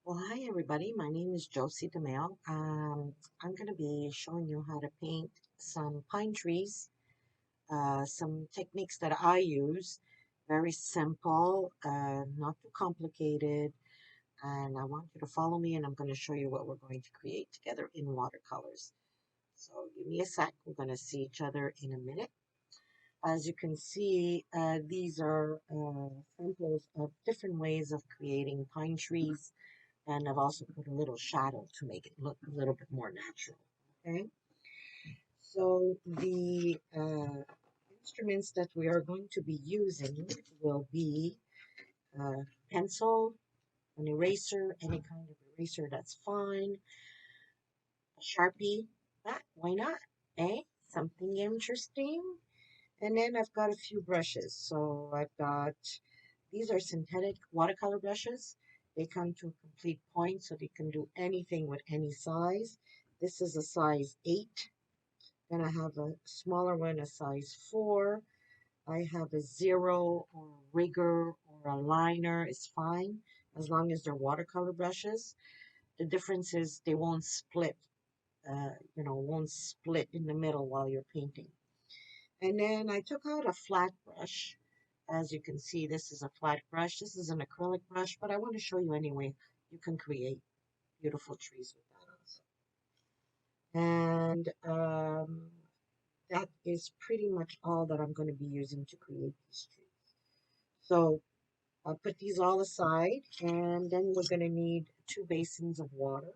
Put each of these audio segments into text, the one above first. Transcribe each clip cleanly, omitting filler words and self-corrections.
Well, hi everybody. My name is Josie DeMeo. I'm going to be showing you how to paint some pine trees, some techniques that I use. Very simple, not too complicated. And I want you to follow me, and I'm going to show you what we're going to create together in watercolors. So give me a sec. We're going to see each other in a minute. As you can see, these are samples of different ways of creating pine trees, and I've also put a little shadow to make it look a little bit more natural. Okay, so the instruments that we are going to be using will be a pencil, an eraser, any kind of eraser that's fine, a Sharpie, why not, eh? Something interesting. And then I've got a few brushes. So I've got, these are synthetic watercolor brushes. They come to a complete point, so they can do anything with any size. This is a size 8. Then I have a smaller one, a size 4. I have a 0 or a rigger or a liner is fine as long as they're watercolor brushes. The difference is they won't split, won't split in the middle while you're painting. And then I took out a flat brush. As you can see, this is a flat brush. This is an acrylic brush, but I want to show you anyway. You can create beautiful trees with that also. And that is pretty much all that I'm going to be using to create these trees. So I'll put these all aside, and then we're going to need 2 basins of water.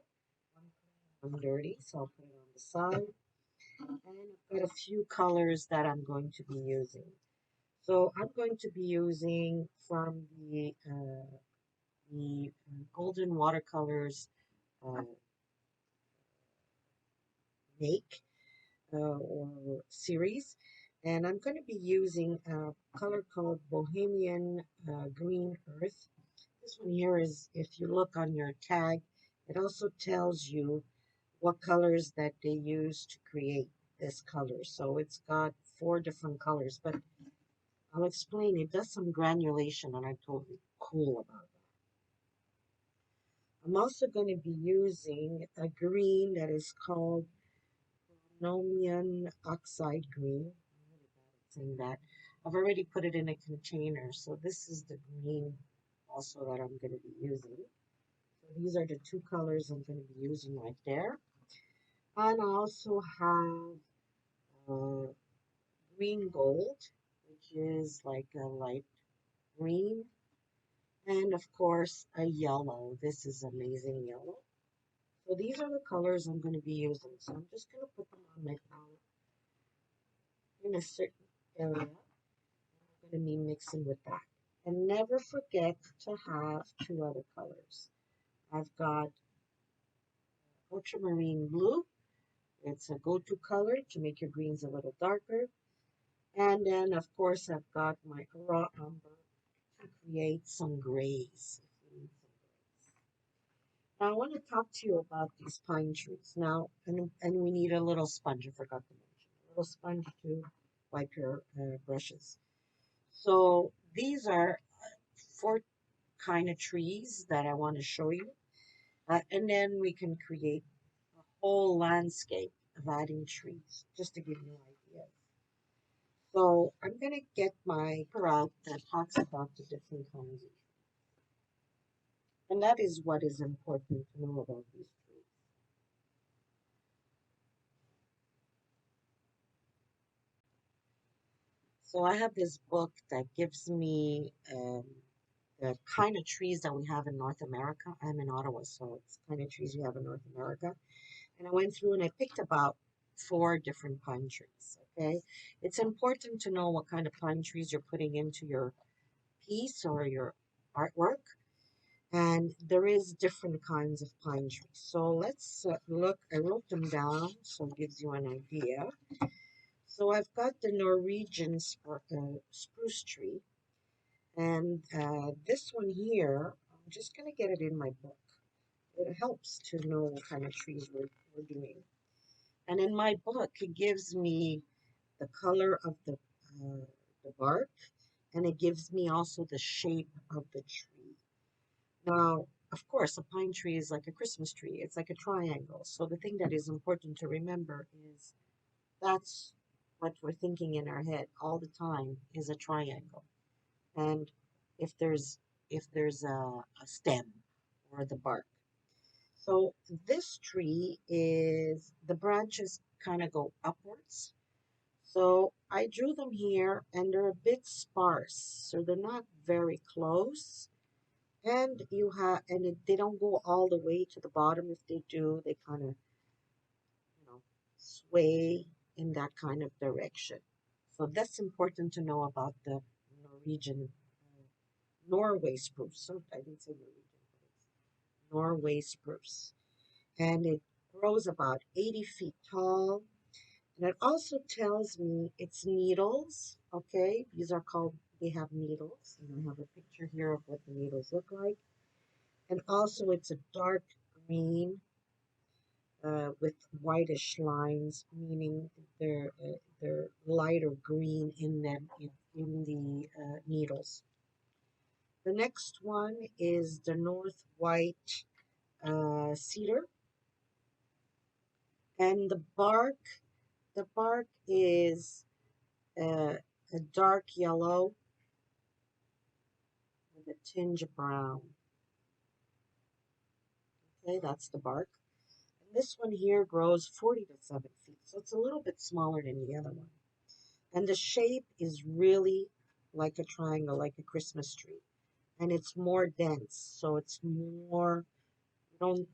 One dirty, so I'll put it on the side. And I've got a few colors that I'm going to be using. So I'm going to be using from the Golden Watercolors uh, make or series, and I'm going to be using a color called Bohemian Green Earth. This one here is, if you look on your tag, it also tells you what colors that they use to create this color. So it's got 4 different colors, but I'll explain. It does some granulation, and I'm totally cool about that. I'm also going to be using a green that is called Nomian Oxide Green. I'm really bad at saying that. I've already put it in a container, so this is the green also that I'm going to be using. So these are the 2 colors I'm going to be using right there. And I also have uh, green gold, which is like a light green. And of course, a yellow. This is amazing yellow. So these are the colors I'm going to be using. So I'm just going to put them on my palette in a certain area. I'm going to be mixing with that. And never forget to have 2 other colors. I've got ultramarine blue. It's a go-to color to make your greens a little darker. And then, of course, I've got my raw umber to create some grays. Now, I want to talk to you about these pine trees. Now, and we need a little sponge, I forgot to mention. A little sponge to wipe your brushes. So these are 4 kind of trees that I want to show you. And then we can create a whole landscape of adding trees, just to give you ideas. So I'm going to get my paper out that talks about the different kinds of trees. And that is what is important to know about these trees. So I have this book that gives me the kind of trees that we have in North America. I'm in Ottawa, so it's the kind of trees we have in North America. And I went through and I picked about 4 different pine trees. Okay, it's important to know what kind of pine trees you're putting into your piece or your artwork. And there is different kinds of pine trees. So let's look. I wrote them down, so it gives you an idea. So I've got the Norwegian spruce tree, and this one here, I'm just going to get it in my book. It helps to know what kind of trees we're doing. And in my book, it gives me the color of the bark, and it gives me also the shape of the tree. Now, of course, a pine tree is like a Christmas tree. It's like a triangle. So the thing that is important to remember is that's what we're thinking in our head all the time is a triangle. And if there's a stem or the bark. So this tree is the branches kind of go upwards. So I drew them here and they're a bit sparse. So they're not very close. And they don't go all the way to the bottom. If they do, they kind of, sway in that kind of direction. So that's important to know about the Norwegian Norway spruce. So I didn't say Norwegian, but it's Norway spruce. And it grows about 80 feet tall. And it also tells me its needles, okay? These are called, they have needles. And I have a picture here of what the needles look like. And also it's a dark green with whitish lines, meaning they're lighter green in them in the needles. The next one is the North White cedar, and the bark is a dark yellow with a tinge of brown. Okay, that's the bark. And this one here grows 40 to 7 feet, so it's a little bit smaller than the other one. And the shape is really like a triangle, like a Christmas tree. And it's more dense, so it's more, you don't,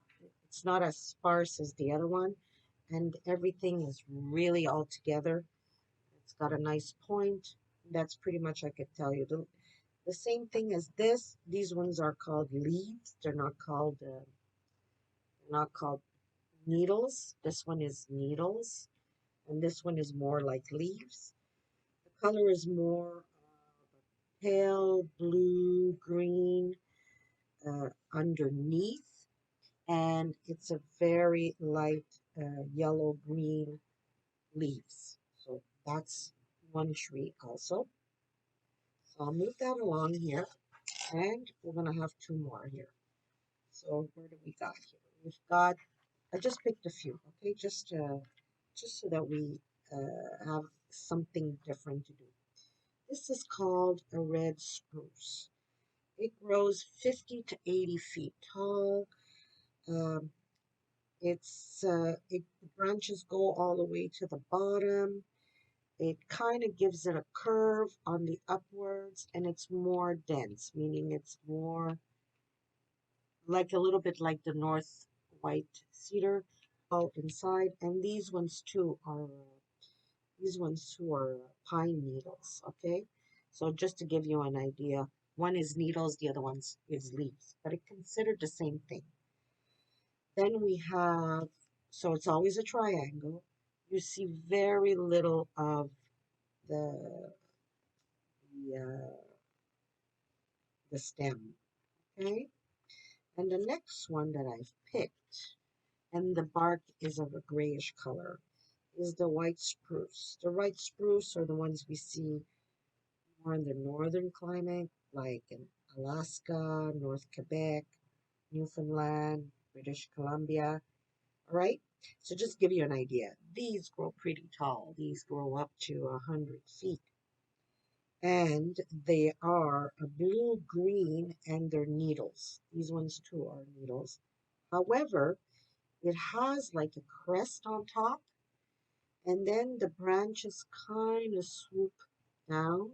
it's not as sparse as the other one. And everything is really all together. It's got a nice point. That's pretty much I could tell you. The same thing as this. These ones are called leaves. They're not called needles. This one is needles, and this one is more like leaves. The color is more pale blue green underneath, and it's a very light yellow green leaves. So that's one tree also. So I'll move that along here, and we're gonna have two more here. So where do we got here? We've got. I just picked a few, okay, just so that we have something different to do. This is called a red spruce. It grows 50 to 80 feet tall. Um, the branches go all the way to the bottom. It kind of gives it a curve on the upwards, and it's more dense, meaning it's more like a little bit like the North White cedar all inside. And these ones too are pine needles. Okay, so just to give you an idea, one is needles, the other one is leaves, but it's considered the same thing. Then we have, so it's always a triangle. You see very little of the the, uh, the stem. Okay, and the next one that I've picked, and the bark is of a grayish color, is the white spruce. The white spruce are the ones we see more in the northern climate, like in Alaska, North Quebec, Newfoundland, British Columbia. All right, so just give you an idea. These grow pretty tall. These grow up to 100 feet. And they are a blue green and they're needles. These ones too are needles. However, it has like a crest on top, and then the branches kind of swoop down,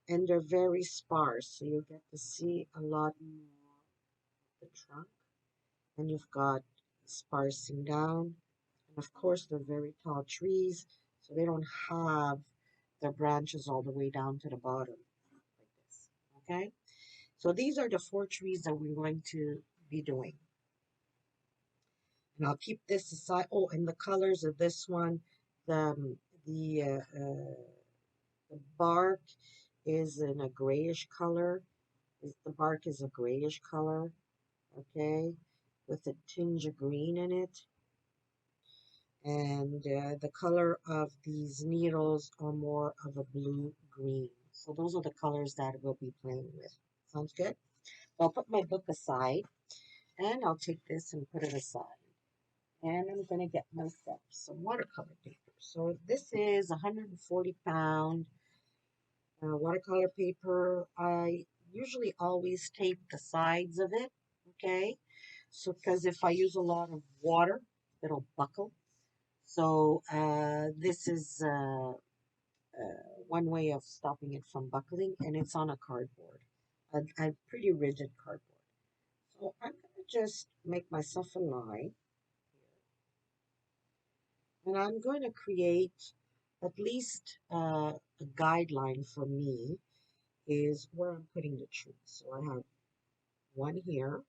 and they're very sparse. So you get to see a lot more of the trunk, and you've got sparsing down. And of course, they're very tall trees, so they don't have their branches all the way down to the bottom like this. Okay? So these are the four trees that we're going to be doing. And I'll keep this aside. Oh, and the colors of this one, the the uh, uh, the bark is in a grayish color. The bark is a grayish color, okay, with a tinge of green in it. And the color of these needles are more of a blue green. So those are the colors that we'll be playing with. Sounds good? I'll put my book aside. And I'll take this and put it aside. And I'm going to get myself some watercolor paper. So this is 140-pound watercolor paper. I usually always tape the sides of it, okay? So, because if I use a lot of water, it'll buckle. So, this is one way of stopping it from buckling, and it's on a cardboard, a pretty rigid cardboard. So, I'm going to just make myself a line, and I'm going to create at least a guideline for me is where I'm putting the tree. So, I have one here,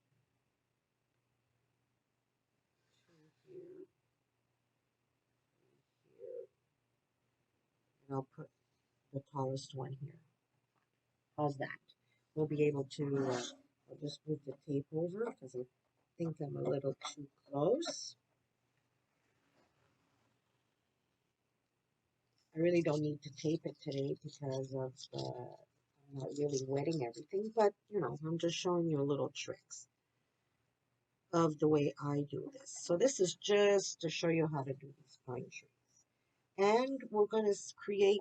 two here, here, and I'll put the tallest one here. How's that? We'll be able to, I'll just move the tape over because I think I'm a little too close. I really don't need to tape it today because of I'm not really wetting everything, but I'm just showing you a little tricks of the way I do this. So this is just to show you how to do these pine trees. And we're going to create,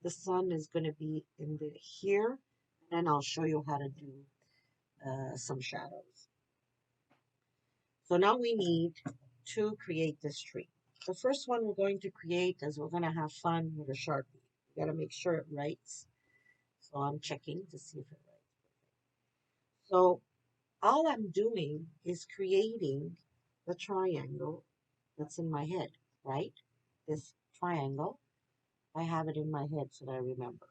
the sun is going to be in the here, and I'll show you how to do some shadows. So now we need to create this tree. The first one we're going to create is we're going to have fun with a Sharpie. You got to make sure it writes. So I'm checking to see if it writes. So all I'm doing is creating the triangle that's in my head, right? This triangle, I have it in my head so that I remember.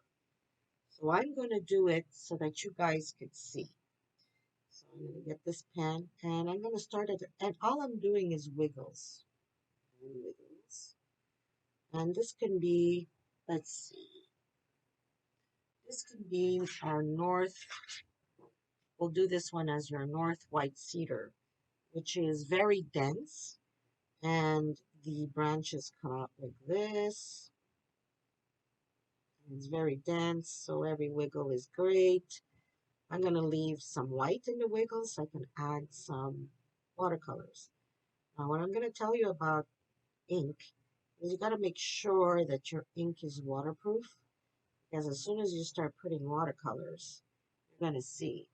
So I'm going to do it so that you guys could see. So I'm going to get this pen and I'm going to start it. And all I'm doing is wiggles. Wiggles. And this can be, let's see, this can be our north. We'll do this one as your north white cedar, which is very dense. And the branches come out like this. It's very dense, so every wiggle is great. I'm going to leave some white in the wiggle so I can add some watercolors. Now, what I'm going to tell you about ink is you got to make sure that your ink is waterproof, because as soon as you start putting watercolors, you're going to see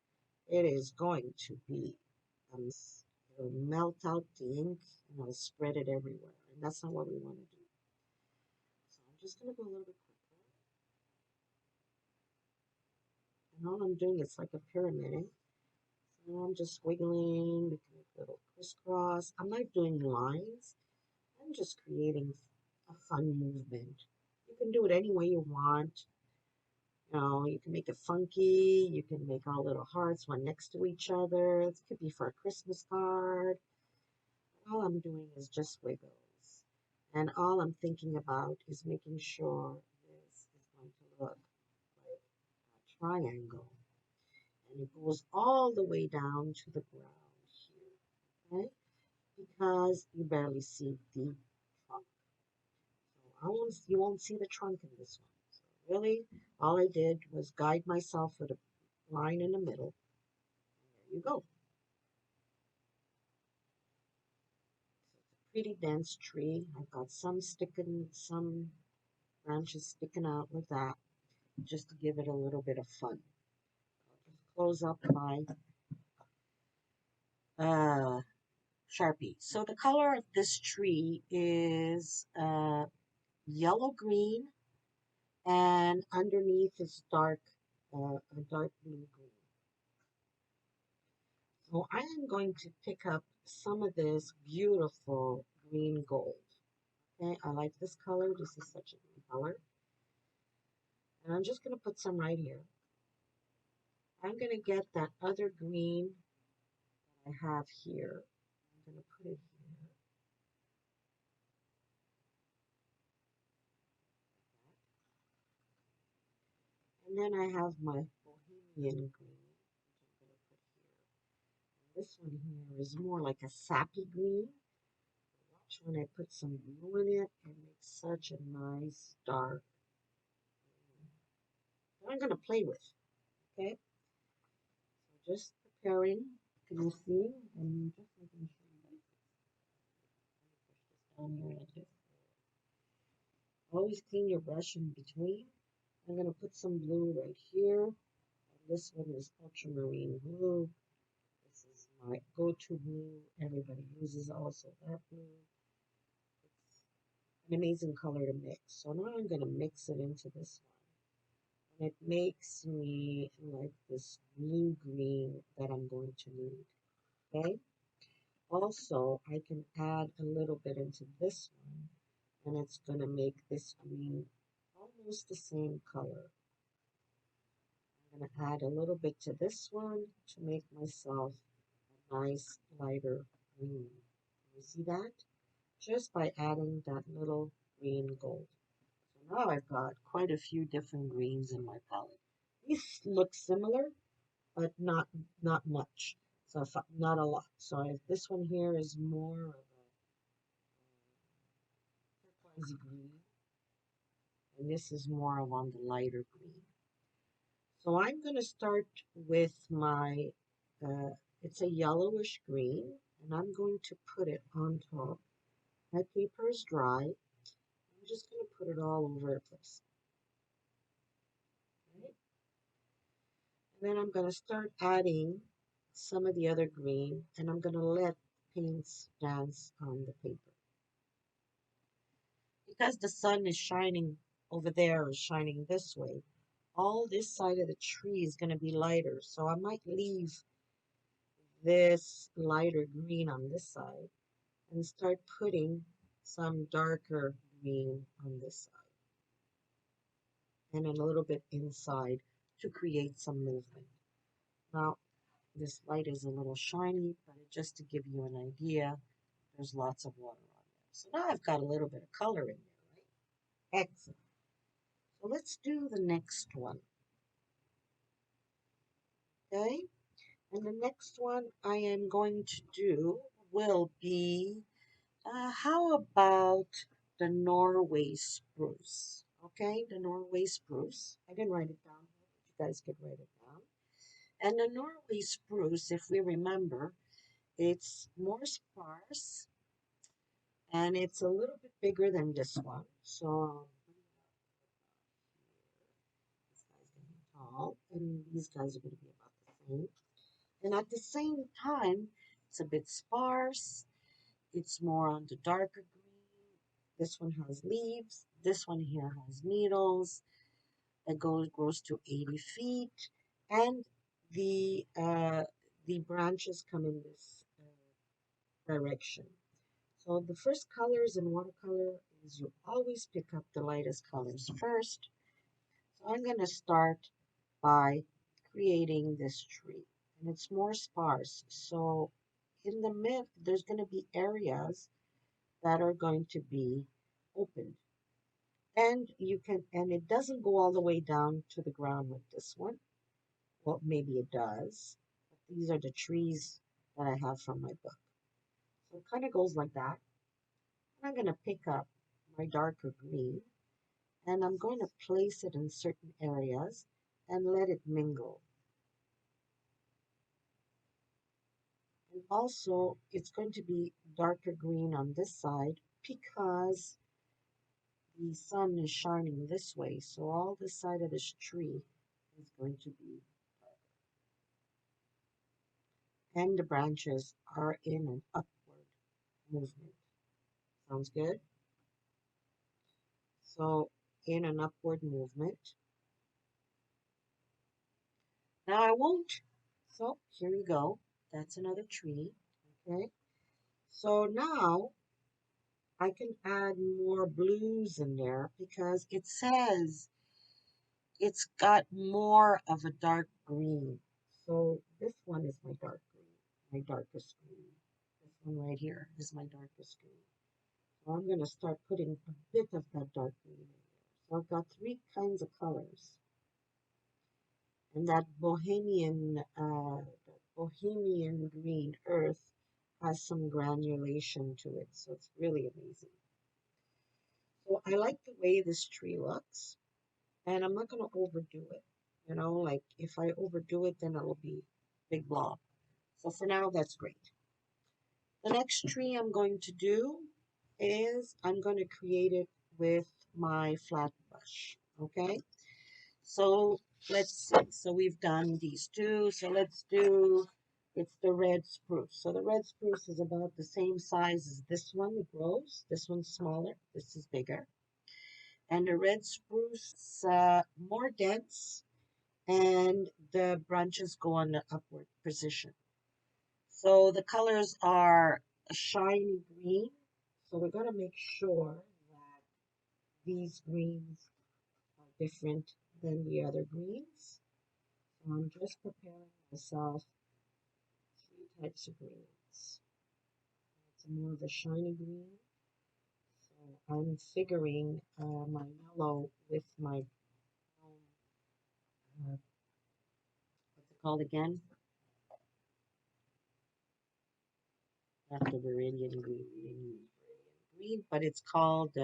it is going to be a mess. It'll melt out the ink and it'll spread it everywhere, and that's not what we want to do. So I'm just going to go a little bit quicker. And all I'm doing is like a pyramid. So I'm just wiggling, making a little crisscross. I'm not doing lines. I'm just creating a fun movement. You can do it any way you want. You can make it funky. You can make all little hearts, one next to each other. It could be for a Christmas card. All I'm doing is just wiggles. And all I'm thinking about is making sure this is going to look like a triangle. And it goes all the way down to the ground here, okay? Because you barely see the trunk. So you won't see the trunk in this one. So really, all I did was guide myself with a line in the middle. And there you go. Pretty dense tree. I've got some branches sticking out like that, just to give it a little bit of fun. I'll just close up my Sharpie. So the color of this tree is yellow green, and underneath is a dark blue green. So I am going to pick up some of this beautiful green gold. Okay, I like this color. This is such a good color. And I'm just going to put some right here. I'm going to get that other green that I have here. I'm going to put it here. And then I have my bohemian green, which I'm going to put here. And this one here is more like a sappy green. Watch when I put some blue in it, it makes such a nice dark green that I'm going to play with. Okay, so just preparing. Can you see? I'm just making sure that I push this down here like this. Always clean your brush in between. I'm going to put some blue right here. And this one is ultramarine blue. This is my go-to blue. Everybody uses also that blue. It's an amazing color to mix. So now I'm going to mix it into this one. And it makes me like this blue-green that I'm going to need. Okay? Also, I can add a little bit into this one, and it's going to make this green almost the same color. I'm going to add a little bit to this one to make myself a nice lighter green. You see that? Just by adding that little green gold. So now I've got quite a few different greens in my palette. These look similar, but not much. So if, not a lot. So if this one here is more of a turquoise green, and this is more along the lighter green. So I'm going to start with my, it's a yellowish green, and I'm going to put it on top. My paper is dry. I'm just going to put it all over the place. Okay? And then I'm going to start adding some of the other green, and I'm going to let paints dance on the paper. Because the sun is shining over there or shining this way, all this side of the tree is going to be lighter. So I might leave this lighter green on this side and start putting some darker green on this side and a little bit inside to create some movement. Now, this light is a little shiny, but just to give you an idea, there's lots of water on there. So now I've got a little bit of color in there, right? Excellent. So let's do the next one. Okay? And the next one I am going to do will be, how about the Norway Spruce? Okay, the Norway Spruce. I didn't write it down, but you guys could write it down. And the Norway Spruce, if we remember, it's more sparse and it's a little bit bigger than this one. So this guy's going to be tall, and these guys are going to be about the same. And at the same time, it's a bit sparse. It's more on the darker green. This one has leaves. This one here has needles. It grows to 80 feet. And the branches come in this direction. So the first colors in watercolor is you always pick up the lightest colors first. So I'm going to start by creating this tree. And it's more sparse. So in the mid, there's going to be areas that are going to be opened. And it doesn't go all the way down to the ground like this one. Well, maybe it does. But these are the trees that I have from my book. So it kind of goes like that. And I'm going to pick up my darker green and I'm going to place it in certain areas and let it mingle. And also, it's going to be darker green on this side because the sun is shining this way. So all this side of this tree is going to be darker. And the branches are in an upward movement. Sounds good? So in an upward movement. Now I won't. So here we go. That's another tree. Okay. So now I can add more blues in there because it says it's got more of a dark green. So this one is my dark green, my darkest green. This one right here is my darkest green. So I'm going to start putting a bit of that dark green in there. So I've got three kinds of colors. And that bohemian green earth has some granulation to it. So it's really amazing. So I like the way this tree looks. And I'm not going to overdo it. You know, like if I overdo it, then it'll be big blob. So for now, that's great. The next tree I'm going to do is I'm going to create it with my flat brush. Okay, so let's see. So we've done these two. So let's do, it's the red spruce. So the red spruce is about the same size as this one. It grows. This one's smaller. This is bigger. And the red spruce is more dense, and the branches go on the upward position. So the colors are a shiny green. So we're going to make sure that these greens are different than the other greens. So I'm just preparing myself three types of greens. It's more of a shiny green. So I'm figuring my yellow with my, what's it called again? Not the Viridian green. We didn't use Viridian green, but it's called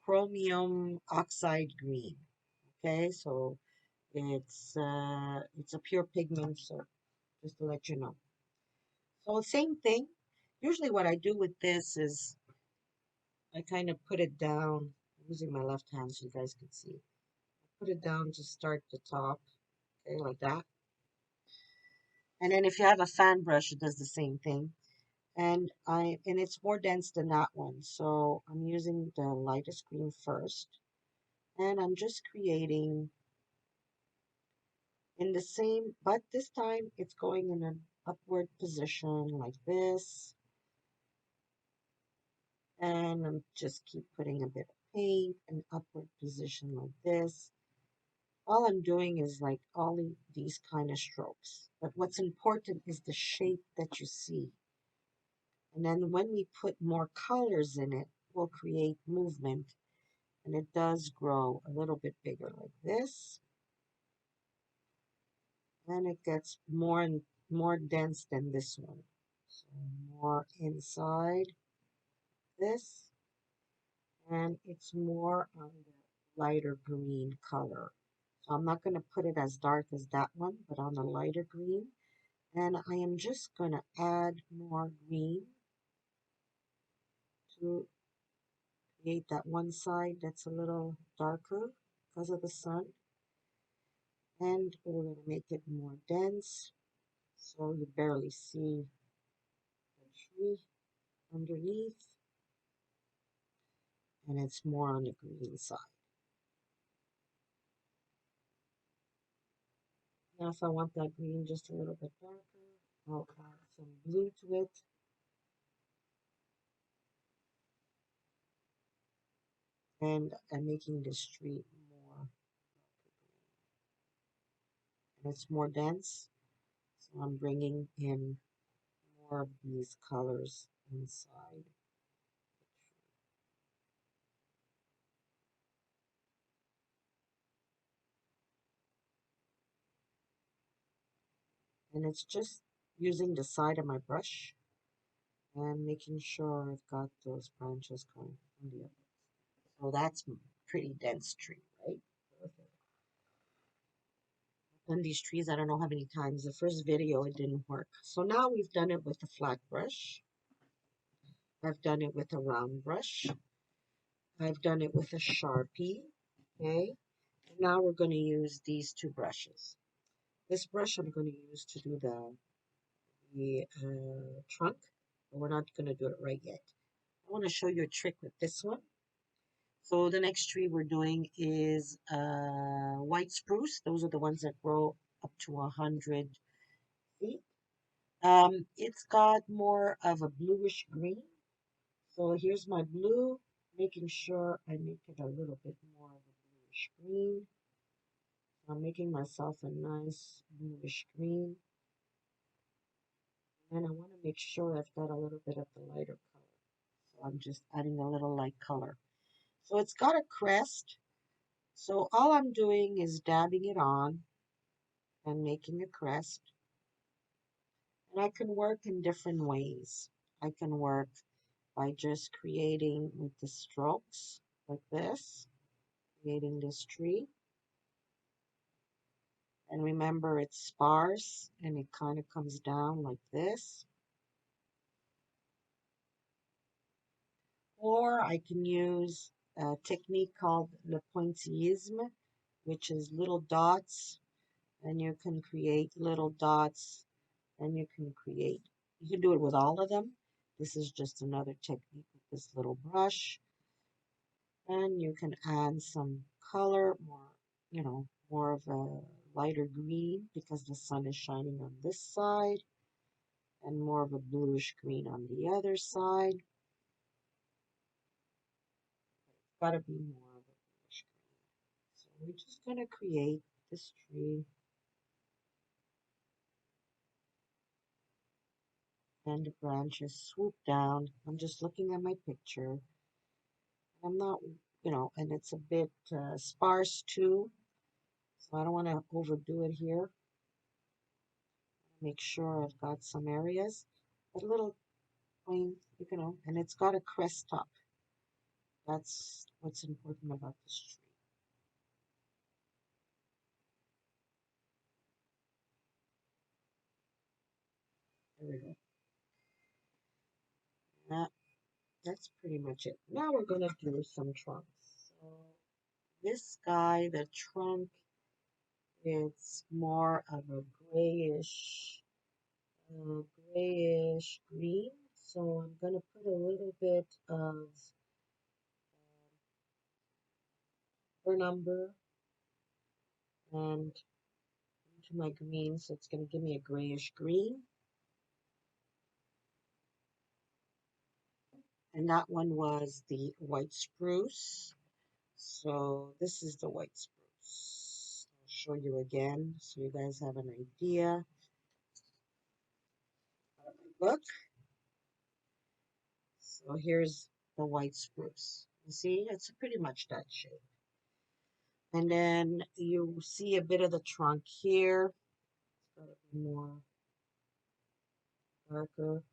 chromium oxide green. Okay, so it's a pure pigment, so just to let you know. So same thing. Usually what I do with this is I kind of put it down using my left hand so you guys can see. Put it down to start the top, okay, like that. And then if you have a fan brush, it does the same thing. And it's more dense than that one. So I'm using the lightest green first. And I'm just creating in the same, but this time it's going in an upward position like this. And I'm just keep putting a bit of paint in upward position like this. All I'm doing is like all these kind of strokes. But what's important is the shape that you see. And then when we put more colors in it, we'll create movement. And it does grow a little bit bigger like this. Then it gets more and more dense than this one. So more inside this. And it's more on the lighter green color. So I'm not going to put it as dark as that one, but on a lighter green. And I am just going to add more green to create that one side that's a little darker because of the sun. And we're going to make it more dense so you barely see the tree underneath. And it's more on the green side. Now if I want that green just a little bit darker, I'll add some blue to it. And I'm making this tree more, and it's more dense. So I'm bringing in more of these colors inside. And it's just using the side of my brush and making sure I've got those branches going from the other. So that's pretty dense tree, right? Perfect. I've done these trees, I don't know how many times. The first video, it didn't work. So now we've done it with a flat brush. I've done it with a round brush. I've done it with a Sharpie, okay? And now we're going to use these two brushes. This brush I'm going to use to do the trunk, but we're not going to do it right yet. I want to show you a trick with this one. So the next tree we're doing is white spruce. Those are the ones that grow up to 100 feet. It's got more of a bluish green. So here's my blue, making sure I make it a little bit more of a bluish green. So I'm making myself a nice bluish green. And I want to make sure I've got a little bit of the lighter color. So I'm just adding a little light color. So it's got a crest. So all I'm doing is dabbing it on and making a crest. And I can work in different ways. I can work by just creating with the strokes like this, creating this tree. And remember, it's sparse and it kind of comes down like this. Or I can use a technique called the pointyism, which is little dots, and you can create little dots, and you can do it with all of them. This is just another technique with this little brush. And you can add some color, more of a lighter green because the sun is shining on this side, and more of a bluish green on the other side. It's got to be more of a bluish green. So we're just going to create this tree, and the branches swoop down. I'm just looking at my picture. I'm not, and it's a bit sparse too, so I don't want to overdo it here. Make sure I've got some areas, but a little plain, and it's got a crest top. That's what's important about this tree. There we go. That's pretty much it. Now we're going to do some trunks. So this guy, the trunk, it's more of a grayish green. So I'm going to put a little bit of burn umber and into my green. So it's going to give me a grayish green. And that one was the white spruce. So this is the white spruce. I'll show you again so you guys have an idea. Look. So here's the white spruce. You see, it's pretty much that shape. And then you see a bit of the trunk here. It's got to be more darker,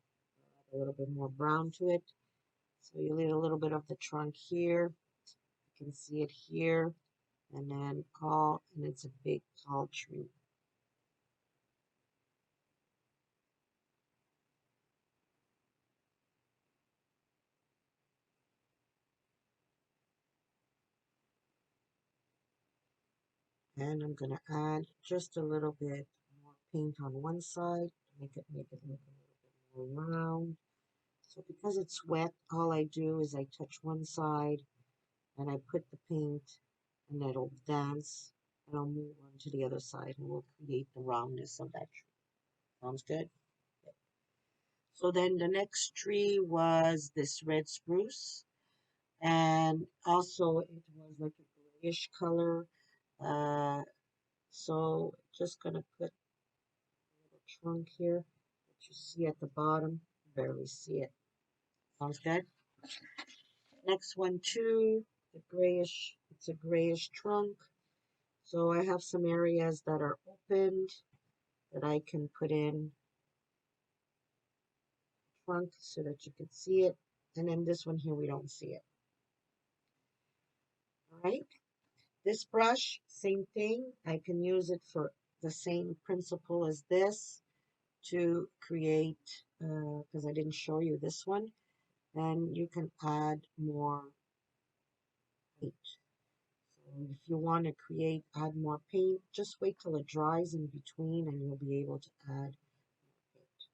a little bit more brown to it. So you leave a little bit of the trunk here. You can see it here. And then and it's a big tall tree. And I'm going to add just a little bit more paint on one side to make it look a little bit more round. So because it's wet, all I do is I touch one side and I put the paint and it'll dance and I'll move on to the other side and we'll create the roundness of that tree. Sounds good? Okay. So then the next tree was this red spruce, and also it was like a grayish color. Uh, so just gonna put a little trunk here that you see at the bottom. Barely see it. Sounds good. Next one too, it's a grayish trunk. So I have some areas that are opened that I can put in trunk so that you can see it. And then this one here, we don't see it. All right. This brush, same thing. I can use it for the same principle as this to create, because I didn't show you this one. And you can add more paint. So if you want to add more paint, just wait till it dries in between and you'll be able to add paint.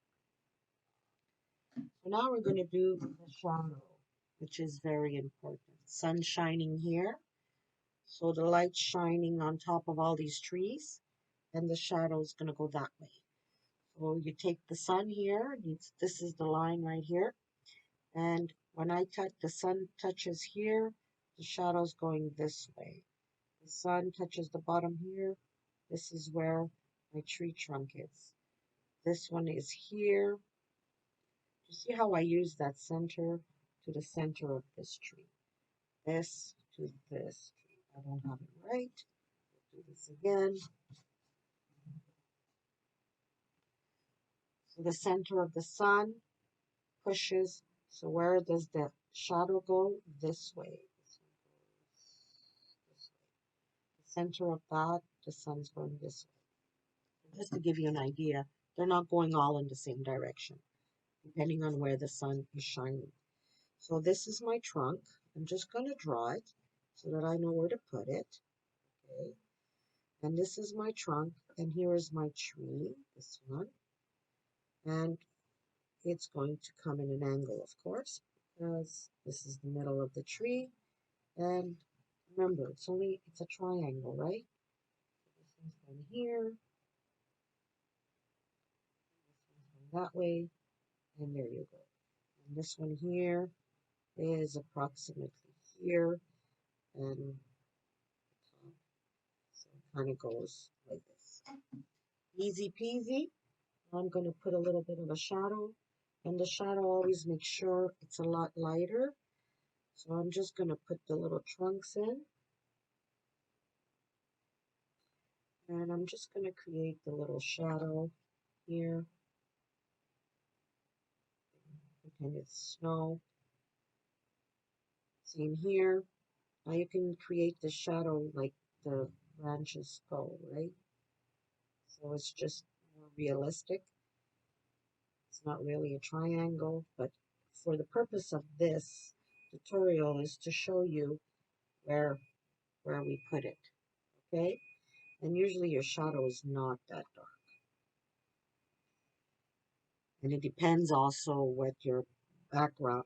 So now we're going to do the shadow, which is very important. Sun shining here. So the light's shining on top of all these trees, and the shadow is going to go that way. So you take the sun here, this is the line right here, and when the sun touches here, the shadow's going this way. The sun touches the bottom here, this is where my tree trunk is. This one is here. You see how I use that center to the center of this tree? This to this tree. I don't have it right. Do this again. So the center of the sun pushes. So where does the shadow go? This way. This one goes this way. The center of that, the sun's going this way. just to give you an idea. They're not going all in the same direction, depending on where the sun is shining. So this is my trunk. I'm just going to draw it so that I know where to put it. Okay. And this is my trunk, and here is my tree, this one. And it's going to come in an angle, of course, because this is the middle of the tree. And remember, it's a triangle, right? This one's going here, this one's going that way, and there you go. And this one here is approximately here, and so it kind of goes like this. Easy peasy. I'm going to put a little bit of a shadow, and the shadow always makes sure it's a lot lighter. So I'm just going to put the little trunks in, and I'm just going to create the little shadow here. Pretend it's snow. Same here. Now you can create the shadow like the branches go, right? So it's just more realistic. It's not really a triangle, but for the purpose of this tutorial is to show you where we put it, okay? And usually your shadow is not that dark. And it depends also what your background,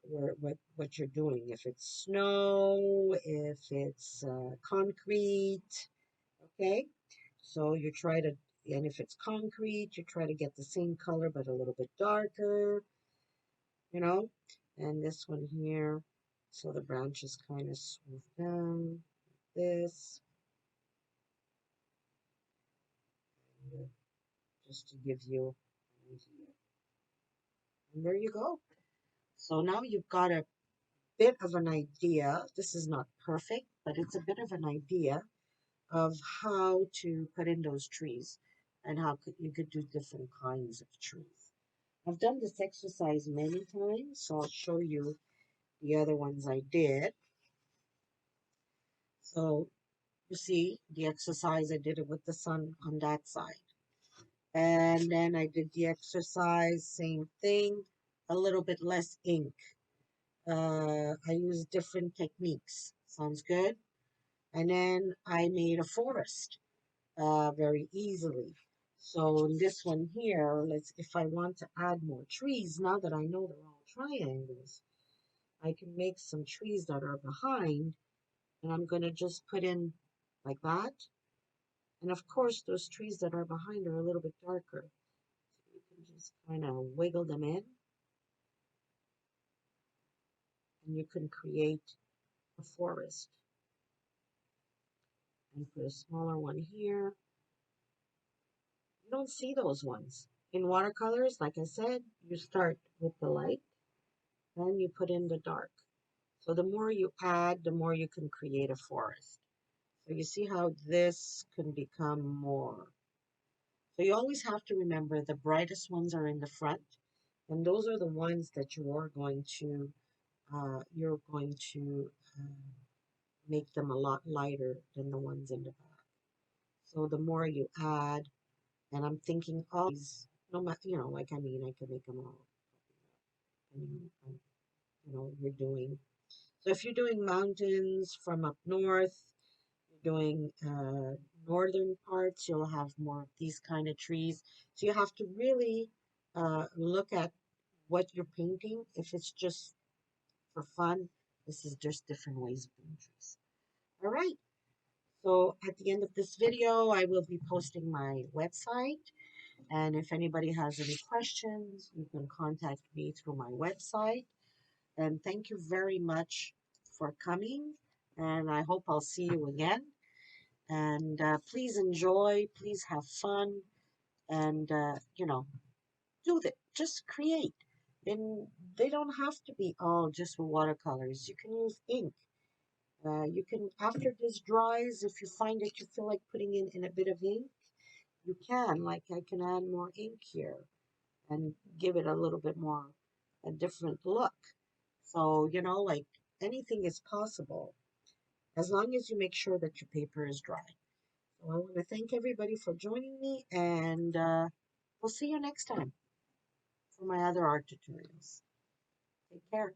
what you're doing. If it's snow, if it's concrete, okay? So you try to, and if it's concrete, you try to get the same color but a little bit darker, you know? And this one here, so the branches kind of smooth down, like this, just to give you an idea. And there you go. So now you've got a bit of an idea. This is not perfect, but it's a bit of an idea of how to put in those trees and how you could do different kinds of trees. I've done this exercise many times, so I'll show you the other ones I did. So you see the exercise, I did it with the sun on that side. And then I did the exercise, same thing, a little bit less ink. I used different techniques. Sounds good? And then I made a forest very easily. So in this one here, if I want to add more trees, now that I know they're all triangles, I can make some trees that are behind, and I'm going to just put in like that. And of course, those trees that are behind are a little bit darker. So you can just kind of wiggle them in, and you can create a forest. And put a smaller one here. You don't see those ones. In watercolors, like I said, you start with the light, then you put in the dark. So the more you add, the more you can create a forest. So you see how this can become more. So you always have to remember the brightest ones are in the front, and those are the ones that you're going to make them a lot lighter than the ones in the back. So the more you add, and I'm thinking all these, no matter, like I mean, I can make them all, depending on, you're doing. So if you're doing mountains from up north, you're doing northern parts, you'll have more of these kind of trees. So you have to really look at what you're painting. If it's just for fun, this is just different ways of doing trees. All right. So at the end of this video, I will be posting my website. And if anybody has any questions, you can contact me through my website. And thank you very much for coming. And I hope I'll see you again. And please enjoy, please have fun, and, do that. Just create. And they don't have to be all just with watercolors. You can use ink. You can, after this dries, if you find that you feel like putting in a bit of ink, you can. Like I can add more ink here and give it a little bit more a different look. So, like anything is possible as long as you make sure that your paper is dry. So I want to thank everybody for joining me, and we'll see you next time for my other art tutorials. Take care.